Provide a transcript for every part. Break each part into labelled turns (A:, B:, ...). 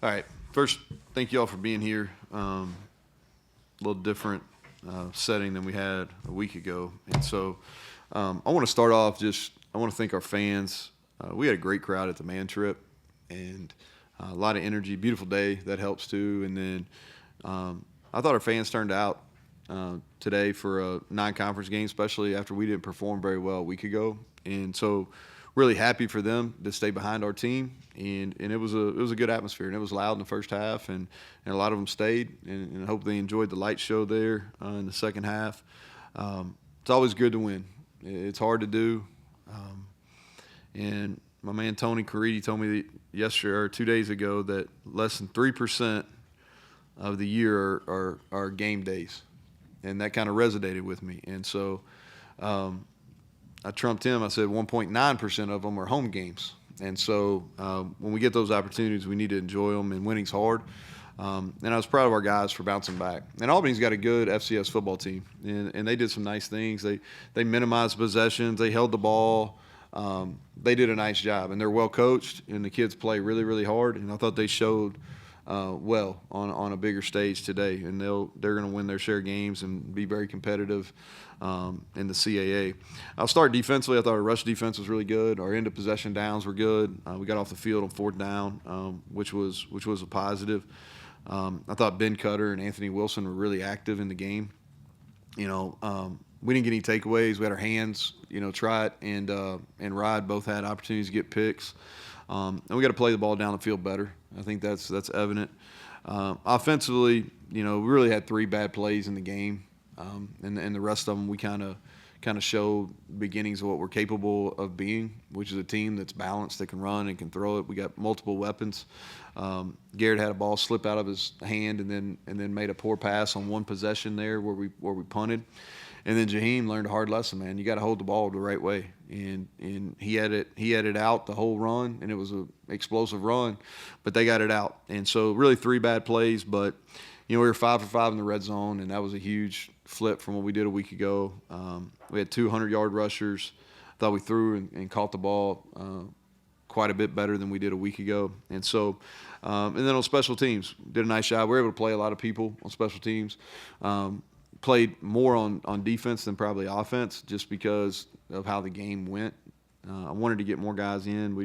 A: All right. First, thank you all for being here. A little different setting than we had a week ago. And so I want to start off I want to thank our fans. We had a great crowd at the Man Trip and a lot of energy. Beautiful day. That helps too. And then I thought our fans turned out today for a non-conference game, especially after we didn't perform very well a week ago. And so really happy for them to stay behind our team, and it was a good atmosphere, and it was loud in the first half, and a lot of them stayed, and I hope they enjoyed the light show there in the second half. It's always good to win. It's hard to do, and my man Tony Caridi told me yesterday or 2 days ago that less than 3% of the year are game days, and that kind of resonated with me, and so I trumped him. I said 1.9% of them are home games. And so when we get those opportunities, we need to enjoy them, and winning's hard. And I was proud of our guys for bouncing back. And Albany's got a good FCS football team, and they did some nice things. They minimized possessions. They held the ball. They did a nice job, and they're well coached, and the kids play really, really hard. And I thought they showed well on a bigger stage today, and they're going to win their share of games and be very competitive in the CAA. I'll start defensively. I thought our rush defense was really good. Our end of possession downs were good. We got off the field on fourth down, which was a positive. I thought Ben Cutter and Anthony Wilson were really active in the game. We didn't get any takeaways. We had our hands, Trot and Rod both had opportunities to get picks. And we got to play the ball down the field better. I think that's evident. Offensively, we really had 3 bad plays in the game, and the rest of them we kind of showed beginnings of what we're capable of being, which is a team that's balanced, that can run and can throw it. We got multiple weapons. Garrett had a ball slip out of his hand and then made a poor pass on one possession there where we punted. And then Jaheim learned a hard lesson, man. You got to hold the ball the right way, and he had it out the whole run, and it was an explosive run, but they got it out. And so really 3 bad plays, but we were 5 for 5 in the red zone, and that was a huge flip from what we did a week ago. We had 200-yard rushers. I thought we threw and caught the ball quite a bit better than we did a week ago. And so, and then on special teams, did a nice job. We were able to play a lot of people on special teams. Played more on defense than probably offense just because of how the game went. I wanted to get more guys in.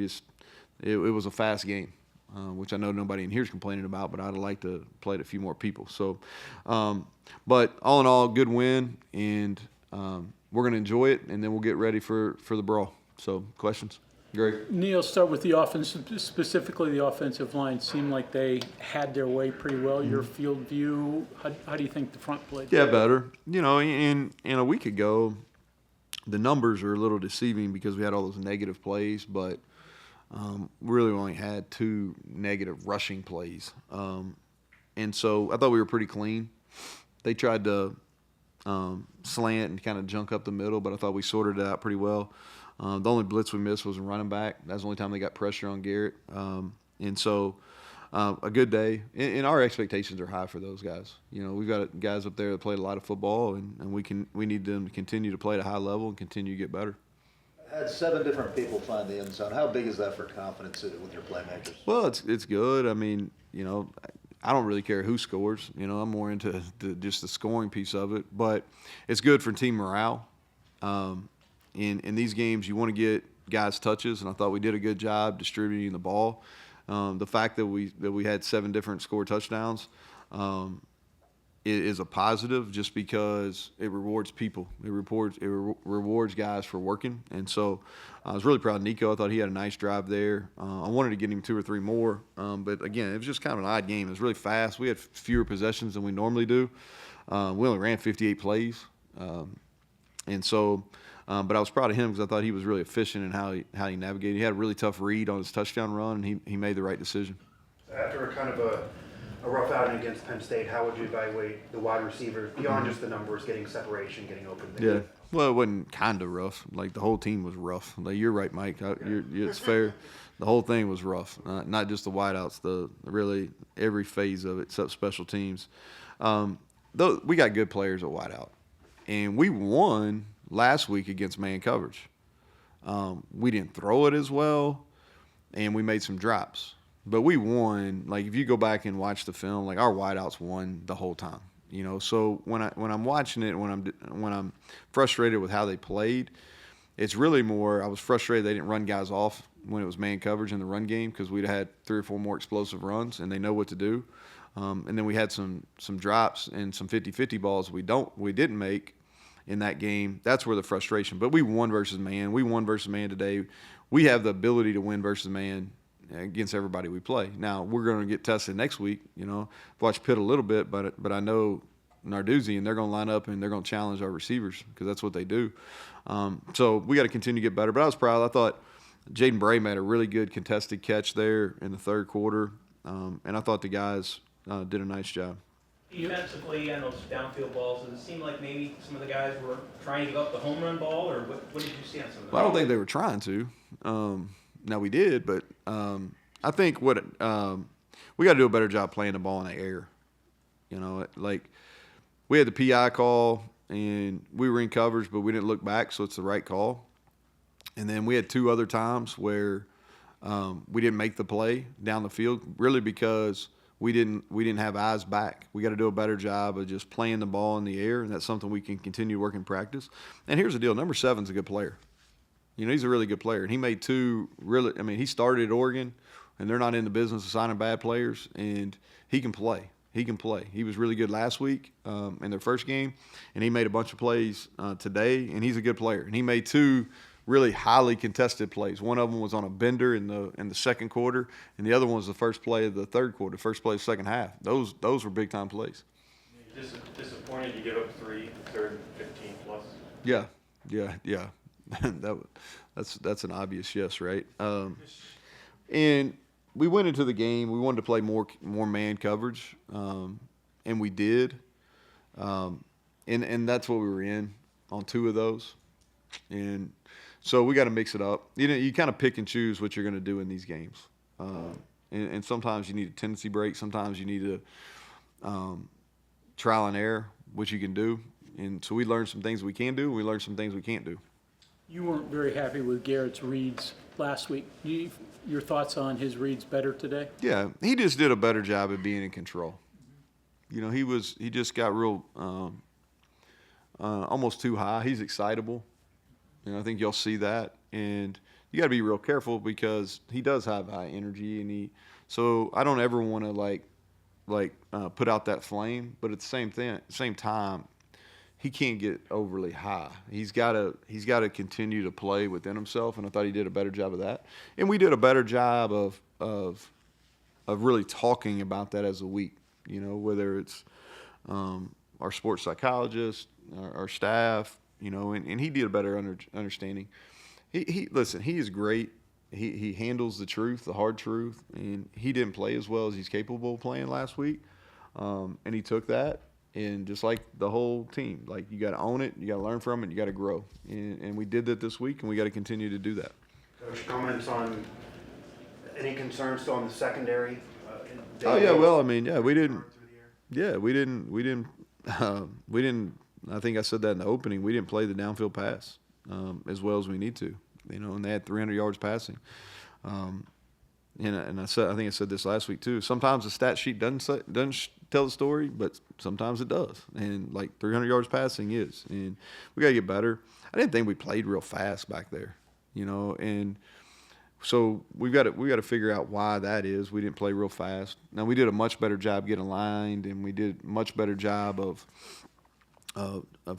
A: It was a fast game, which I know nobody in here is complaining about, but I'd have liked to play a few more people. So, but all in all, good win, and we're going to enjoy it, and then we'll get ready for the brawl. So, questions? Greg?
B: Neal, start with the offense, specifically the offensive line. Seemed like they had their way pretty well. Your field view, how do you think the front played?
A: Yeah, better. In a week ago, the numbers are a little deceiving because we had all those negative plays, but we really only had 2 negative rushing plays. And so I thought we were pretty clean. They tried to slant and kind of junk up the middle, but I thought we sorted it out pretty well. The only blitz we missed was a running back. That's the only time they got pressure on Garrett. And so a good day. And our expectations are high for those guys. We've got guys up there that played a lot of football, and we need them to continue to play at a high level and continue to get better.
C: Had 7 different people find the end zone. How big is that for confidence with your playmakers?
A: Well, it's good. I mean, I don't really care who scores. I'm more into just the scoring piece of it. But it's good for team morale. In these games, you want to get guys touches, and I thought we did a good job distributing the ball. The fact that we had 7 different score touchdowns is a positive, just because it rewards people. It rewards guys for working, and so I was really proud of Nico. I thought he had a nice drive there. I wanted to get him 2 or 3 more, but again, it was just kind of an odd game. It was really fast. We had fewer possessions than we normally do. We only ran 58 plays, and so. But I was proud of him because I thought he was really efficient in how he navigated. He had a really tough read on his touchdown run, and he made the right decision.
D: After a kind of a rough outing against Penn State, how would you evaluate the wide receivers beyond just the numbers, getting separation, getting open?
A: Yeah. Well, it wasn't kind of rough. Like, the whole team was rough. Like, you're right, Mike. It's fair. The whole thing was rough. Not just the wideouts. Really every phase of it except special teams. Though we got good players at wideout, and we won last week against man coverage. We didn't throw it as well, and we made some drops. but we won. Like if you go back and watch the film, like our wideouts won the whole time. You know, so when I'm watching it, when I'm frustrated with how they played, it's really more I was frustrated they didn't run guys off when it was man coverage in the run game because we'd had 3 or 4 more explosive runs and they know what to do. And then we had some drops and some 50-50 balls we didn't make in that game. That's where the frustration. But we won versus man. We won versus man today. We have the ability to win versus man against everybody we play. Now we're going to get tested next week. You know, watch Pitt a little bit, but I know Narduzzi and they're going to line up and they're going to challenge our receivers because that's what they do. So we got to continue to get better. But I was proud. I thought Jaden Bray made a really good contested catch there in the third quarter, and I thought the guys did a nice job.
E: Defensively, on those downfield balls, does it seem like maybe some of the guys were trying to give up the home run ball, or what did you see on some of that?
A: Well, I don't think they were trying to. Now we did, but I think we got to do a better job playing the ball in the air. You know, like we had the PI call and we were in coverage, but we didn't look back, so it's the right call. And then we had 2 other times where we didn't make the play down the field, really because we didn't have eyes back. We got to do a better job of just playing the ball in the air, and that's something we can continue to work in practice. And here's the deal: number 7's a good player. You know, he's a really good player, and he made 2 really. I mean, he started at Oregon, and they're not in the business of signing bad players, and he can play. He can play. He was really good last week in their first game, and he made a bunch of plays today, and he's a good player. And he made 2 really highly contested plays. One of them was on a bender in the second quarter, and the other one was the first play of the third quarter, first play of the second half. Those were big time plays.
F: Disappointed you give up 3, third and 15 plus.
A: Yeah. That's an obvious yes, right? And we went into the game. We wanted to play more man coverage, and we did. And that's what we were in on 2 of those. And so we got to mix it up. You know, you kind of pick and choose what you're going to do in these games. And sometimes you need a tendency break. Sometimes you need a trial and error, which you can do. And so we learned some things we can do. We learned some things we can't do.
B: You weren't very happy with Garrett's reads last week. Your thoughts on his reads better today?
A: Yeah, he just did a better job of being in control. You know, he just got real almost too high. He's excitable. You know, I think you'll see that, and you got to be real careful because he does have high energy, and so I don't ever want to like put out that flame, but at the same time, he can't get overly high. He's got to continue to play within himself, and I thought he did a better job of that. And we did a better job of really talking about that as a week. You know, whether it's our sports psychologist, our staff. You know, and he did a better understanding. Listen, he is great. He handles the truth, the hard truth, and he didn't play as well as he's capable of playing last week. And he took that, and just like the whole team, like you got to own it, you got to learn from it, you got to grow. And we did that this week, and we got to continue to do that.
D: Coach, comments on any concerns still on the secondary?
A: Oh yeah, well, I mean, yeah, we didn't. I think I said that in the opening. We didn't play the downfield pass as well as we need to, you know. And they had 300 yards passing. And I think I said this last week too. Sometimes the stat sheet doesn't tell the story, but sometimes it does. And like 300 yards passing is, and we got to get better. I didn't think we played real fast back there, you know. And so we got to figure out why that is. We didn't play real fast. Now we did a much better job getting aligned, and we did a much better job of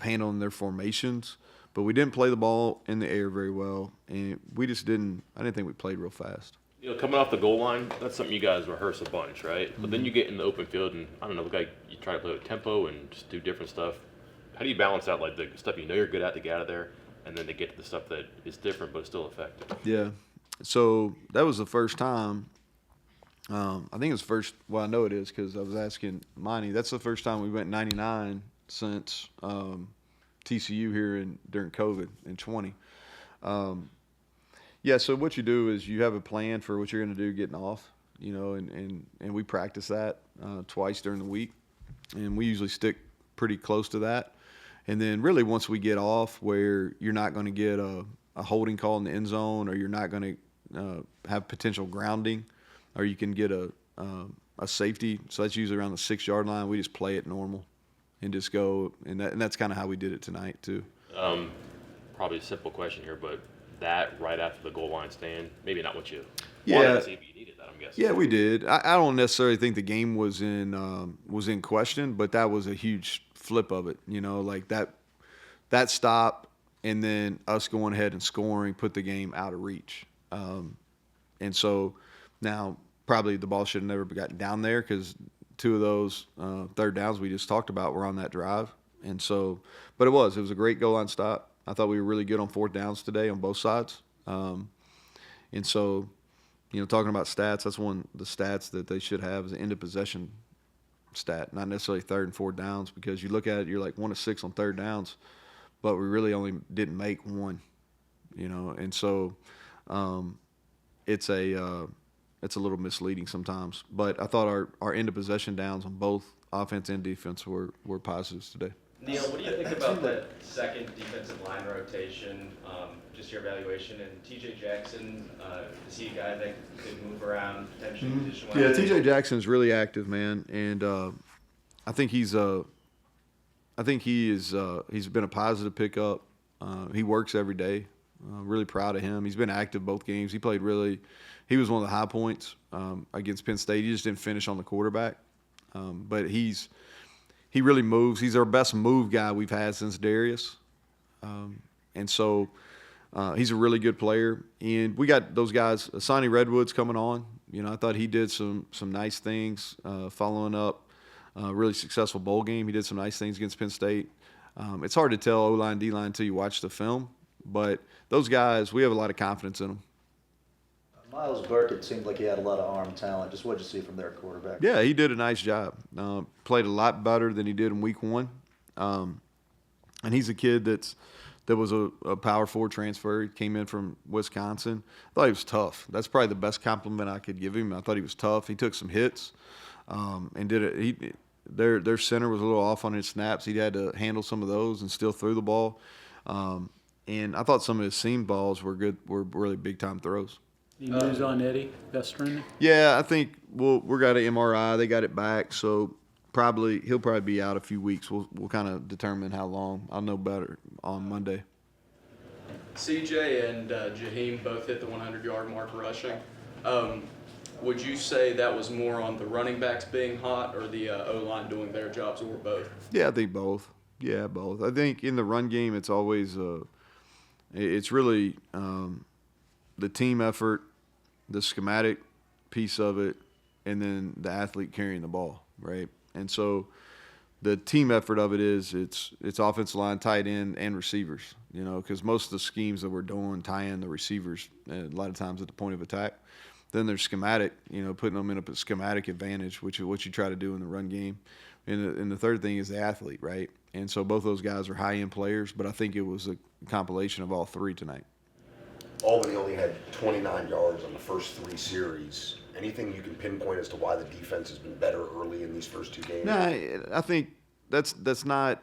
A: handling their formations, but we didn't play the ball in the air very well, and I didn't think we played real fast.
F: You know, coming off the goal line, that's something you guys rehearse a bunch, right? But then you get in the open field and, I don't know, look like you try to play with tempo and just do different stuff. How do you balance out, like, the stuff you know you're good at to get out of there, and then to get to the stuff that is different but still effective?
A: Yeah. So that was the first time. I think it was first. Well, I know it is because I was asking Monty. That's the first time we went 99 since TCU here during COVID in 20. Yeah, so what you do is you have a plan for what you're going to do getting off, you know, and we practice that twice during the week, and we usually stick pretty close to that. And then really once we get off where you're not going to get a holding call in the end zone or you're not going to have potential grounding, or you can get a safety. So that's usually around the 6-yard line. We just play it normal and just go, and that's kind of how we did it tonight too.
F: Probably a simple question here, but that right after the goal line stand, maybe not what you
A: Yeah.
F: wanted to see, but you needed that, I'm guessing.
A: Yeah, we did. I don't necessarily think the game was in question, but that was a huge flip of it. You know, like that stop, and then us going ahead and scoring put the game out of reach. And so now probably the ball should have never gotten down there, because 2 of those third downs we just talked about were on that drive. And so, but it was a great goal line stop. I thought we were really good on 4th downs today on both sides. And so, you know, talking about stats, that's one of the stats that they should have is an end of possession stat, not necessarily 3rd and 4th downs, because you look at it, you're like 1 of 6 on 3rd downs, but we really only didn't make 1, you know. And so it's a little misleading sometimes. But I thought our end of possession downs on both offense and defense were positives today.
G: Neal, what do you think about that second defensive line rotation? Just your evaluation, and T.J. Jackson, is he a guy that could move around potentially position-wise?
A: Yeah, T.J. Jackson's really active, man, and I think he's been a positive pickup. He works every day. Really proud of him. He's been active both games. He was one of the high points against Penn State. He just didn't finish on the quarterback, but he really moves. He's our best move guy we've had since Darius, and so he's a really good player. And we got those guys. Sonny Redwood's coming on. You know, I thought he did some nice things following up a really successful bowl game. He did some nice things against Penn State. It's hard to tell O-line, D-line until you watch the film, but those guys, we have a lot of confidence in them.
C: Miles Burkett seemed like he had a lot of arm talent. Just what'd you see from their quarterback?
A: Yeah, he did a nice job. Played a lot better than he did in week 1. And he's a kid that was a Power 4 transfer. He came in from Wisconsin. I thought he was tough. That's probably the best compliment I could give him. I thought he was tough. He took some hits and did it. Their center was a little off on his snaps. He had to handle some of those and still threw the ball. And I thought some of his seam balls were good, were really big-time throws.
B: Any news on Eddie Vestrin?
A: Yeah, I think we're got an MRI. They got it back, so he'll probably be out a few weeks. We'll kind of determine how long. I'll know better on Monday.
H: CJ and Jaheim both hit the 100-yard mark rushing. Would you say that was more on the running backs being hot or the O-line doing their jobs, or both?
A: Yeah, I think both. Yeah, both. I think in the run game, it's always it's really the team effort, the schematic piece of it, and then the athlete carrying the ball, right? And so the team effort of it is it's offensive line, tight end, and receivers, you know, because most of the schemes that we're doing tie in the receivers a lot of times at the point of attack. Then there's schematic, you know, putting them in a schematic advantage, which is what you try to do in the run game. And the third thing is the athlete, right? And so both those guys are high-end players, but I think it was a compilation of all three tonight.
I: Albany only had 29 yards on the first 3 series. Anything you can pinpoint as to why the defense has been better early in these first 2 games?
A: No, I think that's not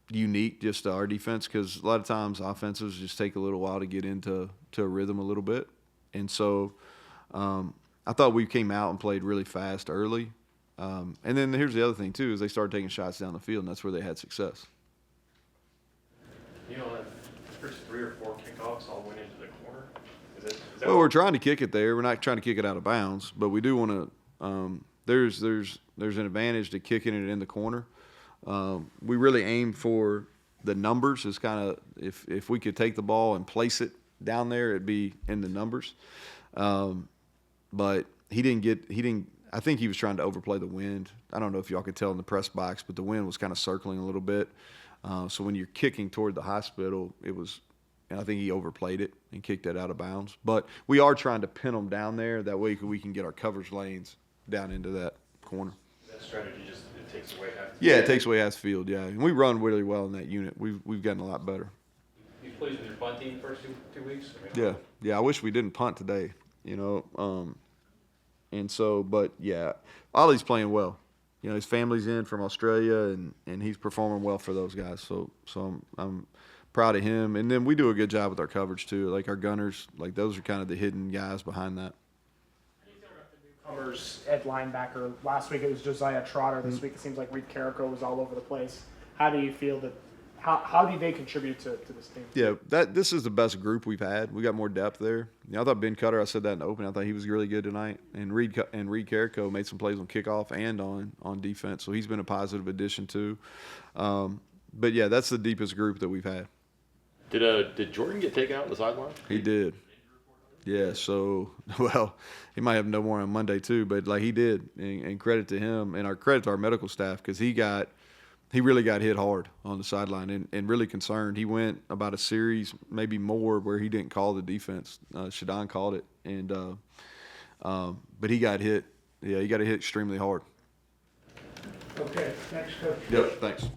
A: unique just to our defense, because a lot of times offenses just take a little while to get into a rhythm a little bit. And so I thought we came out and played really fast early. And then here's the other thing, too, is they started taking shots down the field, and that's where they had success.
J: You know, the first 3 or 4 kickoffs all went into the corner. Is that
A: Well, we're trying to kick it there. We're not trying to kick it out of bounds, but we do want to there's an advantage to kicking it in the corner. We really aim for the numbers. Is kind of if we could take the ball and place it down there, it'd be in the numbers. But he didn't. I think he was trying to overplay the wind. I don't know if y'all could tell in the press box, but the wind was kind of circling a little bit. So when you're kicking toward the hospital, it was. And I think he overplayed it and kicked it out of bounds. But we are trying to pin them down there. That way we can get our coverage lanes down into that corner.
J: that strategy just it takes away half the
A: Yeah, it takes away half the field, yeah. And we run really well in that unit. We've gotten a lot better.
J: You pleased with your punt team the first two weeks? I mean,
A: Yeah, I wish we didn't punt today, you know. And so, but, yeah, Ollie's playing well. You know, his family's in from Australia, and he's performing well for those guys. So I'm proud of him. And then we do a good job with our coverage, too. Like our gunners, like those are kind of the hidden guys behind that.
K: Newcomers at linebacker. Last week it was Josiah Trotter. This week it seems like Reed Carrico was all over the place. How do you feel that? How do they contribute to this team?
A: Yeah, this is the best group we've had. We got more depth there. I thought Ben Cutter, I said that in the open, I thought he was really good tonight. And Reed Carrico made some plays on kickoff and on defense, so he's been a positive addition too. But yeah, that's the deepest group that we've had.
F: Did Jordan get taken out on the sideline?
A: He did. Yeah, so, well, he might have no more on Monday too, but like he did, and credit to him and our credit to our medical staff, because he really got hit hard on the sideline and really concerned. He went about a series, maybe more, where he didn't call the defense. Shadon called it, and but he got hit. Yeah, he got hit extremely hard.
B: Okay, next coach.
A: Yep, thanks.